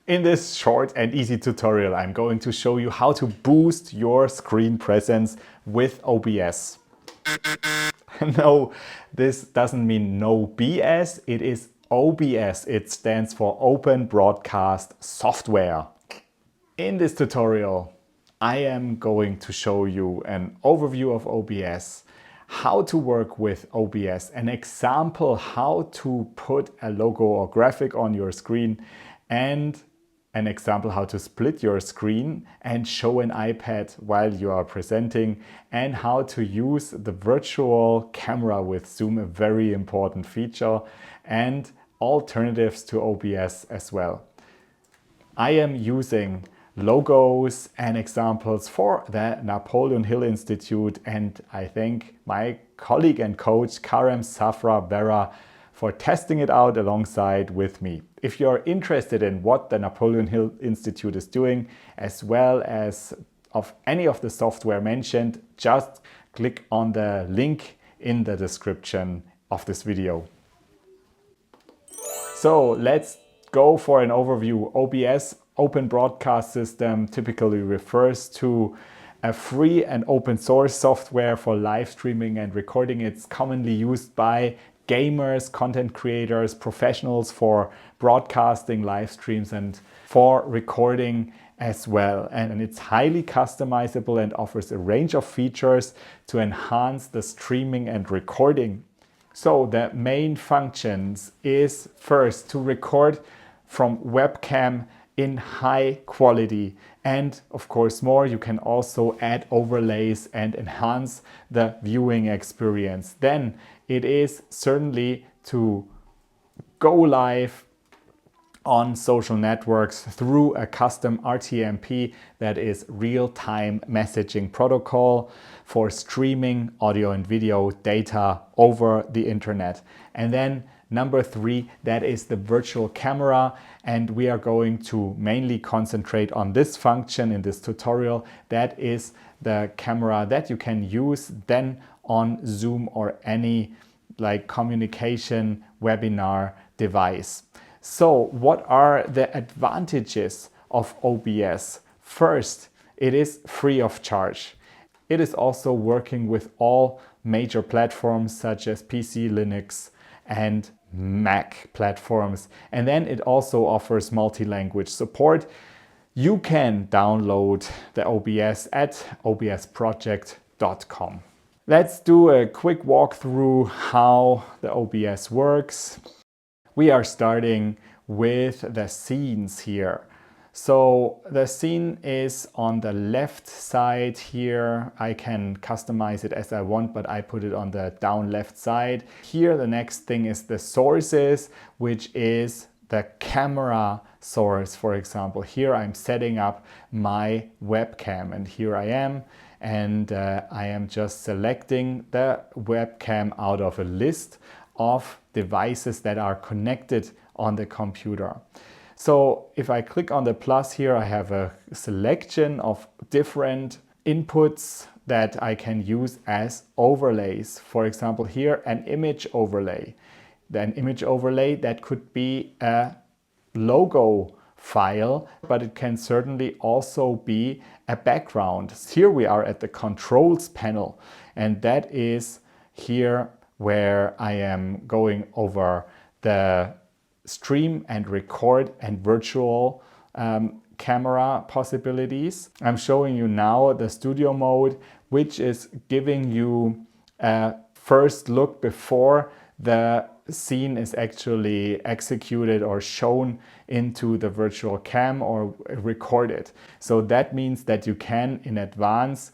In this short and easy tutorial, I'm going to show you how to boost your screen presence with OBS. No, this doesn't mean no BS, it is OBS. It stands for Open Broadcast Software. In this tutorial, I am going to show you an overview of OBS, how to work with OBS, an example how to put a logo or graphic on your screen, and an example how to split your screen and show an iPad while you are presenting, and how to use the virtual camera with Zoom, a very important feature, and alternatives to OBS as well. I am using logos and examples for the Napoleon Hill Institute, and I thank my colleague and coach Karem Safra Berra for testing it out alongside with me. If you're interested in what the Napoleon Hill Institute is doing, as well as of any of the software mentioned, just click on the link in the description of this video. So let's go for an overview. OBS, Open Broadcast System, typically refers to a free and open source software for live streaming and recording. It's commonly used by gamers, content creators, professionals for broadcasting live streams and for recording as well. And it's highly customizable and offers a range of features to enhance the streaming and recording. So the main functions is first to record from webcam in high quality, and of course more. You can also add overlays and enhance the viewing experience. Then it is certainly to go live on social networks through a custom RTMP, that is real-time messaging protocol for streaming audio and video data over the internet. And then number 3, that is the virtual camera, and we are going to mainly concentrate on this function in this tutorial. That is the camera that you can use then on Zoom or any communication webinar device. So what are the advantages of OBS? First, it is free of charge. It is also working with all major platforms such as PC, Linux, and Mac platforms. And then it also offers multi-language support. You can download the OBS at obsproject.com. Let's do a quick walkthrough how the OBS works. We are starting with the scenes here. So the scene is on the left side here. I can customize it as I want, but I put it on the down left side. Here the next thing is the sources, which is the camera source. For example, here I'm setting up my webcam, and here I am, and I am just selecting the webcam out of a list of devices that are connected on the computer. So if I click on the plus here, I have a selection of different inputs that I can use as overlays. For example, here an image overlay. An image overlay that could be a logo file, but it can certainly also be a background. Here we are at the controls panel, and that is here where I am going over the stream and record and virtual camera possibilities. I'm showing you now the studio mode, which is giving you a first look before the scene is actually executed or shown into the virtual cam or recorded. So that means that you can in advance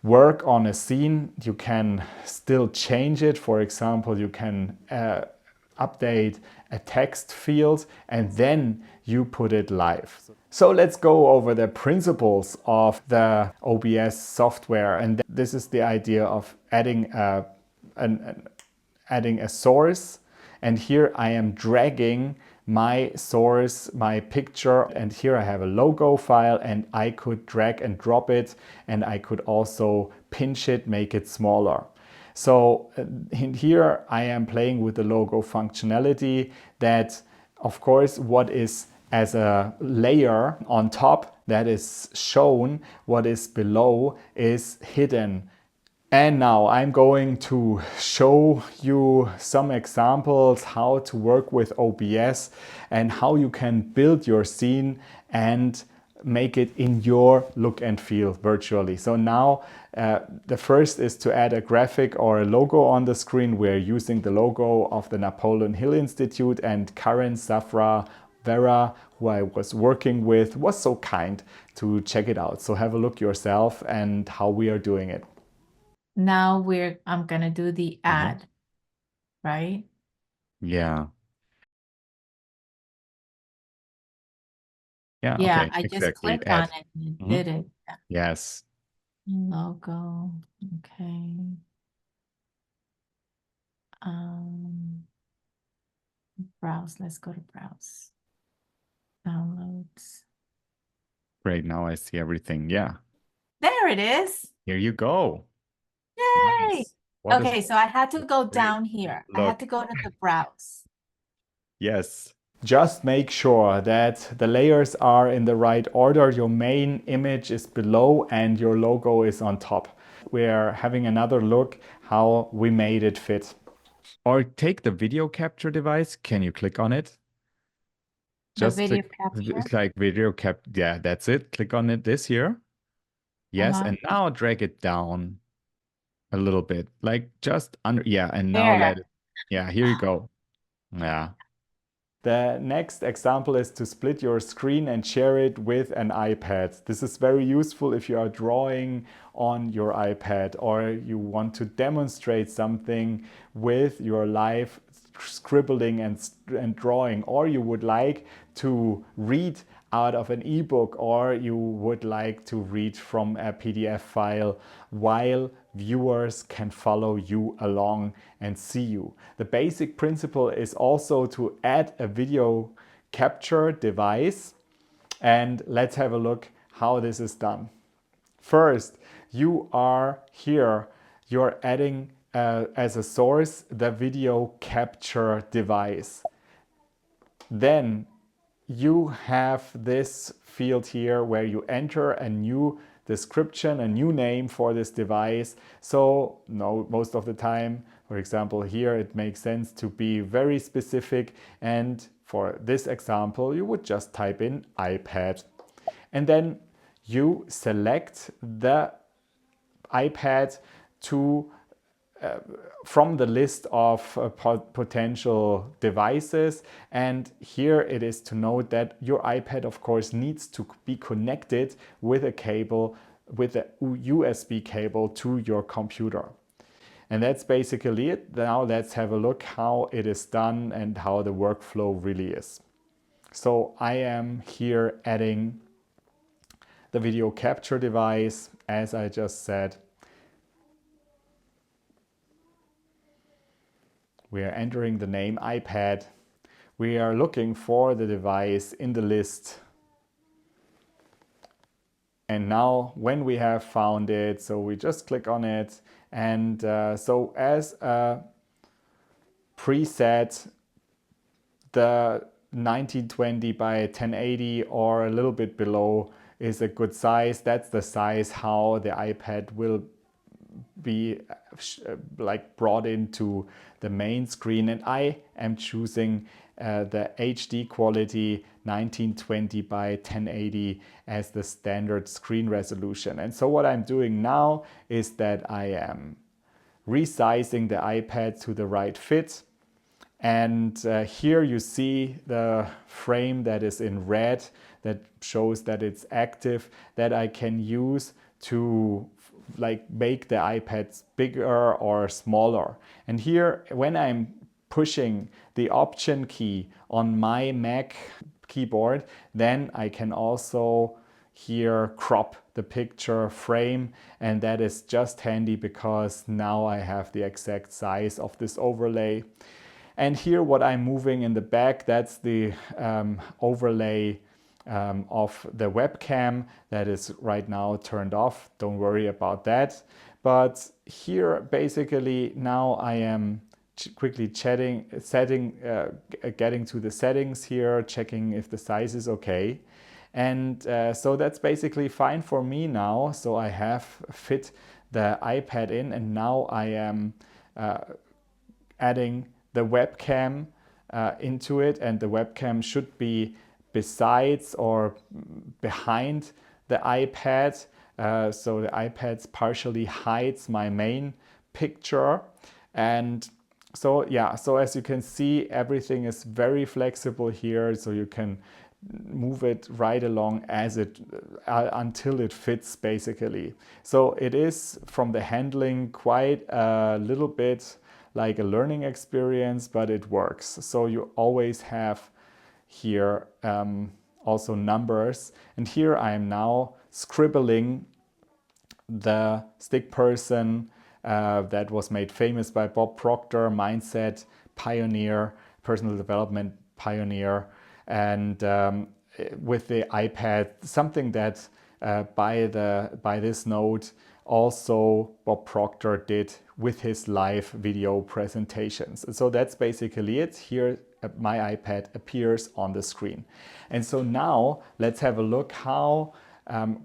work on a scene. You can still change it. For example, you can update a text field and then you put it live. So let's go over the principles of the OBS software, and this is the idea of adding a source, and here I am dragging my source, my picture, and here I have a logo file, and I could drag and drop it, and I could also pinch it, make it smaller. So in here I am playing with the logo functionality that, of course, what is as a layer on top that is shown. What is below is hidden. And now I'm going to show you some examples how to work with OBS and how you can build your scene and make it in your look and feel virtually. So now the first is to add a graphic or a logo on the screen. We're using the logo of the Napoleon Hill Institute, and Karen Safra Vera, who I was working with, was so kind to check it out. So have a look yourself and how we are doing it. Now I'm gonna do the ad, right? Yeah. Yeah, Yeah, okay, I just exactly. click on Add. it and it Mhm. did it. Yeah. Yes, Logo. Okay. Um, browse. Let's go to browse. Downloads. great. Now I see everything. Yeah, There it is. here you go. Yay! Nice. What a Okay, so I had to go great down here. I had look. to go to the browse. Yes. Just make sure that the layers are in the right order. Your main image is below and your logo is on top. We're having another look how we made it fit. Or take the video capture device. Can you click on it? The Just video click, capture. it's like video cap. Yeah, that's it. Click on it this here. Yes, Uh-huh. and now drag it down a little bit, like just under, yeah, and now let There. it, yeah, here you go. Yeah. The next example is to split your screen and share it with an iPad. This is very useful if you are drawing on your iPad or you want to demonstrate something with your live scribbling and drawing, or you would like to read out of an ebook, or you would like to read from a PDF file while viewers can follow you along and see you. The basic principle is also to add a video capture device, and let's have a look how this is done. First, you are here, you're adding as a source the video capture device. Then you have this field here where you enter a new description, a new name for this device. So no, most of the time, for example, here it makes sense to be very specific. And for this example, you would just type in iPad. And then you select the iPad to from the list of potential devices. And here it is to note that your iPad, of course, needs to be connected with a cable, with a USB cable to your computer. And that's basically it. Now let's have a look how it is done and how the workflow really is. So I am here adding the video capture device, as I just said. We are entering the name iPad. We are looking for the device in the list. And now when we have found it, so we just click on it. And so as a preset, the 1920 by 1080 or a little bit below is a good size. That's the size how the iPad will be like brought into the main screen, and I am choosing the HD quality 1920 by 1080 as the standard screen resolution. And so what I'm doing now is that I am resizing the iPad to the right fit. And here you see the frame that is in red that shows that it's active, that I can use to like make the iPads bigger or smaller. And here, when I'm pushing the Option key on my Mac keyboard, then I can also here crop the picture frame, and that is just handy because now I have the exact size of this overlay. And here what I'm moving in the back, that's the overlay of the webcam that is right now turned off. Don't worry about that. But here basically now I am quickly getting to the settings here, checking if the size is okay. And so that's basically fine for me now. So I have fit the iPad in, and now I am adding the webcam into it, and the webcam should be besides or behind the iPad. So the iPad partially hides my main picture. And so yeah, so as you can see, everything is very flexible here, so you can move it right along as it until it fits basically. So it is from the handling quite a little bit like a learning experience, but it works. So you always have here also numbers, and here I am now scribbling the stick person that was made famous by Bob Proctor, mindset pioneer, personal development pioneer, and with the iPad, something that by this note also Bob Proctor did with his live video presentations. So that's basically it. Here my iPad appears on the screen. And so now let's have a look how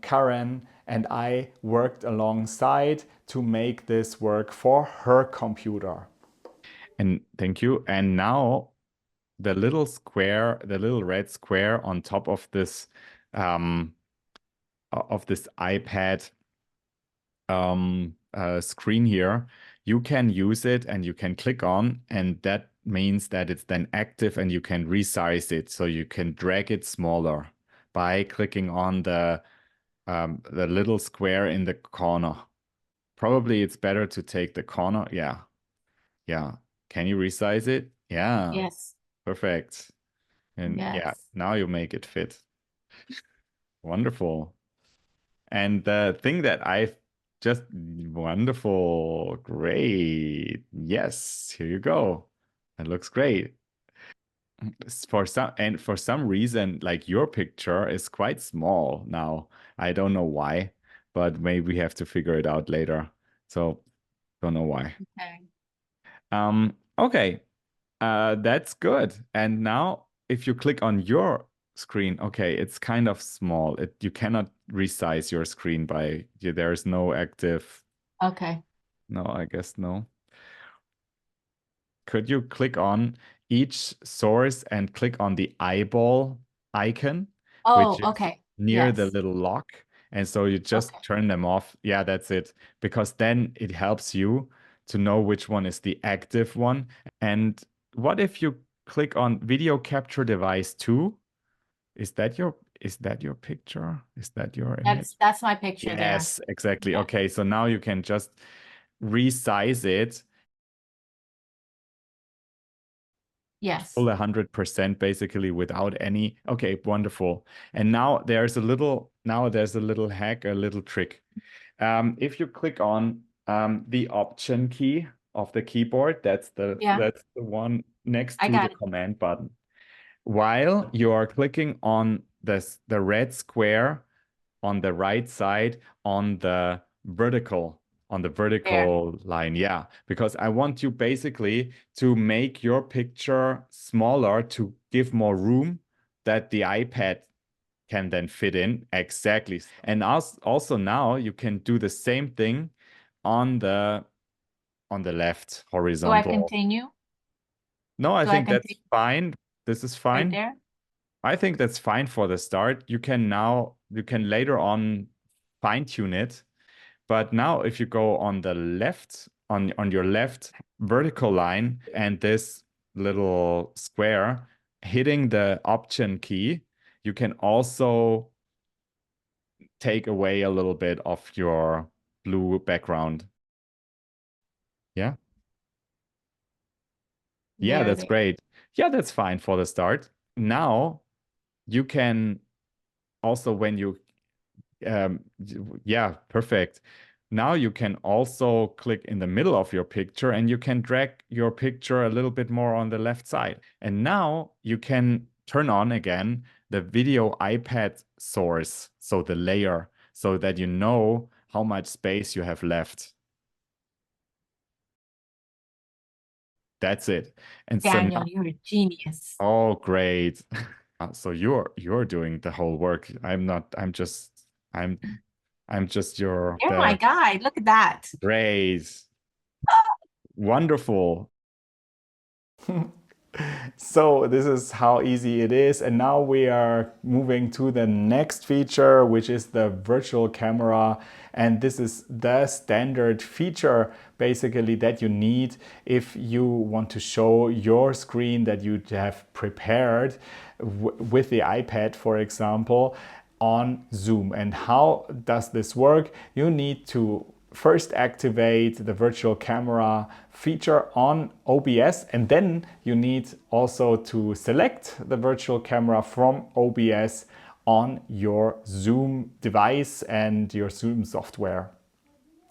Karen and I worked alongside to make this work for her computer. And thank you. And now the little square, the little red square on top of this iPad screen here, you can use it and you can click on, and that means that it's then active and you can resize it. So you can drag it smaller by clicking on the little square in the corner. Probably it's better to take the corner. Yeah. Yeah. Can you resize it? Yeah. Yes. Perfect. And yeah, Yes. now you make it fit. Wonderful. And the thing that I've just wonderful. Great. Yes, here you go. That looks great. For some reason, like your picture is quite small now. I don't know why, but maybe we have to figure it out later. So don't know why. Okay. Okay. That's good. And now if you click on your screen, okay, it's kind of small. You cannot resize your screen there's no active. Okay. No, I guess no. Could you click on each source and click on the eyeball icon, Oh, which is okay. near the Yes. little lock? And so you just Okay. turn them off. Yeah, that's it. Because then it helps you to know which one is the active one. And what if you click on video capture device 2? Is that your picture? Is that your image? That's my picture there. Yes, exactly. Yeah. Okay, so now you can just resize it Yes. full 100% basically without any. Okay, wonderful. And now there's a little hack, a little trick. If you click on the Option key of the keyboard, Yeah. that's the one next I to the got it. command button. While you are clicking on the red square on the right side on the There. vertical line. Yeah, because I want you basically to make your picture smaller to give more room that the iPad can then fit in. Exactly. And also now you can do the same thing on the left Do I horizontal. continue? No, I Do I think that's continue fine. This is right fine. there? I think that's fine for the start. You can later on fine tune it. But now if you go on the left, on your left vertical line and this little square hitting the Option key, you can also take away a little bit of your blue background. Yeah. Yeah, that's There. great. Yeah, that's fine for the start. Now you can also when you yeah, perfect. Now you can also click in the middle of your picture and you can drag your picture a little bit more on the left side. And now you can turn on again the video iPad source, so the layer, so that you know how much space you have left. That's it. And so Daniel, now, you're a genius. oh, great. So you're doing the whole work. I'm not, I'm I'm just your You're my the guide. Look at that. great. Wonderful. So this is how easy it is. And now we are moving to the next feature, which is the virtual camera. And this is the standard feature basically that you need if you want to show your screen that you have prepared with the iPad, for example, on Zoom. And how does this work? You need to first activate the virtual camera feature on OBS, and then you need also to select the virtual camera from OBS on your Zoom device and your Zoom software.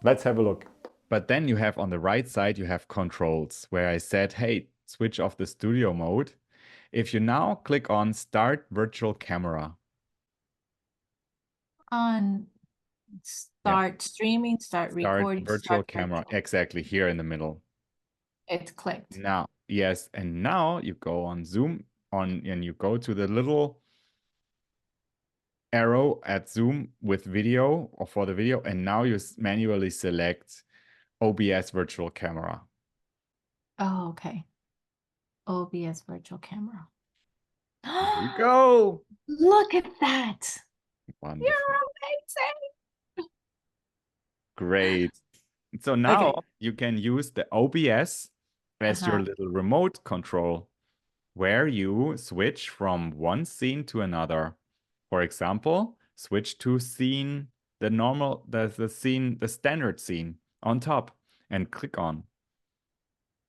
Let's have a look. But then you have on the right side, you have controls where I said, hey, switch off the studio mode. If you now click on Start Virtual Camera. On start streaming, start Start recording, virtual start camera, virtual. exactly here in the middle. It's clicked. Now, yes, and now you go on Zoom on and you go to the little arrow at Zoom with video or for the video, and now you manually select OBS Virtual Camera. Oh, okay. OBS Virtual Camera. Here you go. Look at that. Wonderful. You're amazing. Great. So now Okay. you can use the OBS as your little remote control where you switch from one scene to another. For example, switch to scene, the scene, the standard scene on top and click on.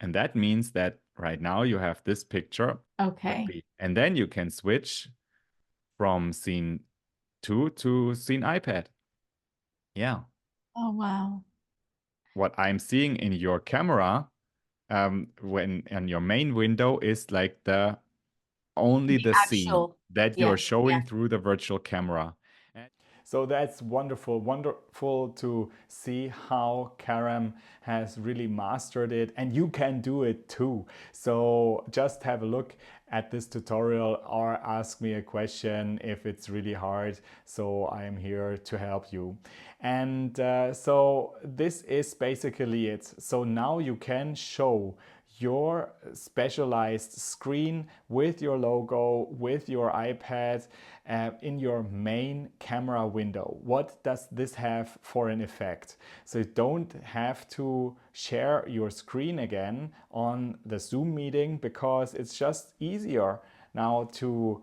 And that means that right now you have this picture. Okay. And then you can switch from scene 2 to scene iPad. Yeah. Oh, wow. What I'm seeing in your camera when on your main window is like only the scene Actual, that you're yes. showing through the virtual camera. So that's wonderful, wonderful to see how Karam has really mastered it, and you can do it too. So just have a look at this tutorial or ask me a question if it's really hard. So I am here to help you. And so this is basically it. So now you can show your specialized screen with your logo, with your iPad in your main camera window. What does this have for an effect? So you don't have to share your screen again on the Zoom meeting because it's just easier now to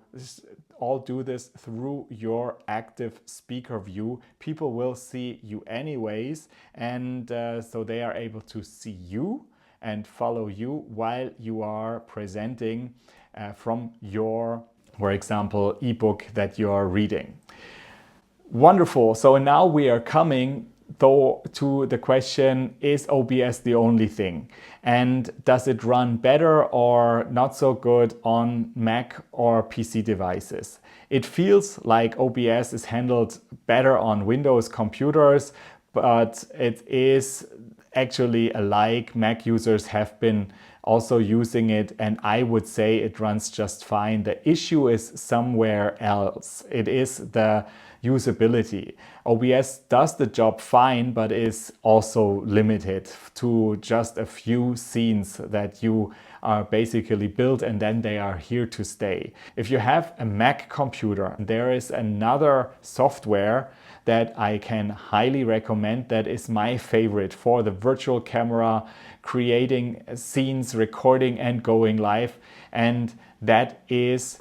all do this through your active speaker view. People will see you anyways, and so they are able to see you and follow you while you are presenting from your, for example, ebook that you are reading. Wonderful. So now we are coming though to the question, is OBS the only thing? And does it run better or not so good on Mac or PC devices? It feels like OBS is handled better on Windows computers, but it is actually alike. Mac users have been also using it, and I would say it runs just fine. The issue is somewhere else. It is the usability. OBS does the job fine, but is also limited to just a few scenes that you are basically built, and then they are here to stay. If you have a Mac computer, there is another software that I can highly recommend that is my favorite for the virtual camera, creating scenes, recording and going live, and that is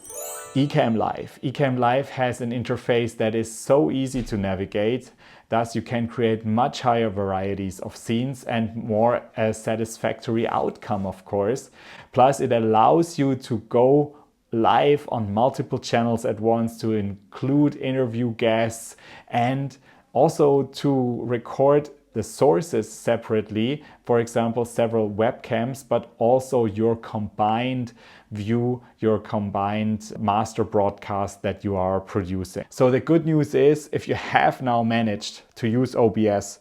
Ecamm Live. Ecamm Live has an interface that is so easy to navigate. Thus, you can create much higher varieties of scenes and more satisfactory outcome, of course. Plus, it allows you to go live on multiple channels at once, to include interview guests and also to record the sources separately, for example, several webcams, but also your combined view, your combined master broadcast that you are producing. So the good news is, if you have now managed to use OBS,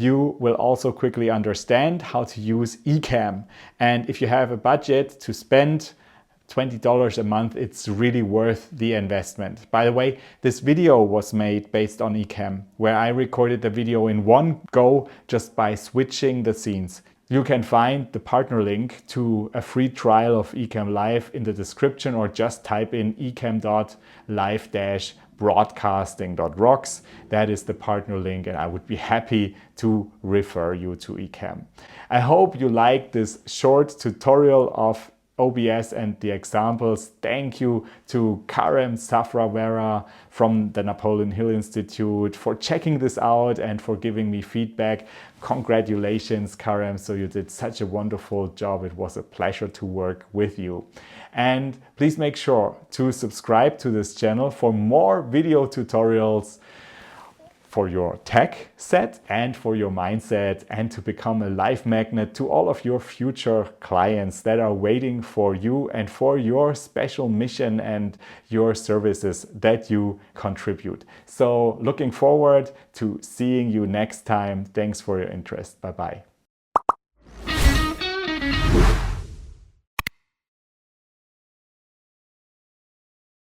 you will also quickly understand how to use Ecamm. And if you have a budget to spend $20 a month, it's really worth the investment. By the way, this video was made based on Ecamm, where I recorded the video in one go just by switching the scenes. You can find the partner link to a free trial of Ecamm Live in the description, or just type in ecamm.live-broadcasting.rocks. That is the partner link, and I would be happy to refer you to Ecamm. I hope you liked this short tutorial of OBS and the examples. Thank you to Karem Safravera from the Napoleon Hill Institute for checking this out and for giving me feedback. Congratulations, Karem. So you did such a wonderful job. It was a pleasure to work with you. And please make sure to subscribe to this channel for more video tutorials for your tech set and for your mindset, and to become a life magnet to all of your future clients that are waiting for you and for your special mission and your services that you contribute. So looking forward to seeing you next time. Thanks for your interest. Bye-bye.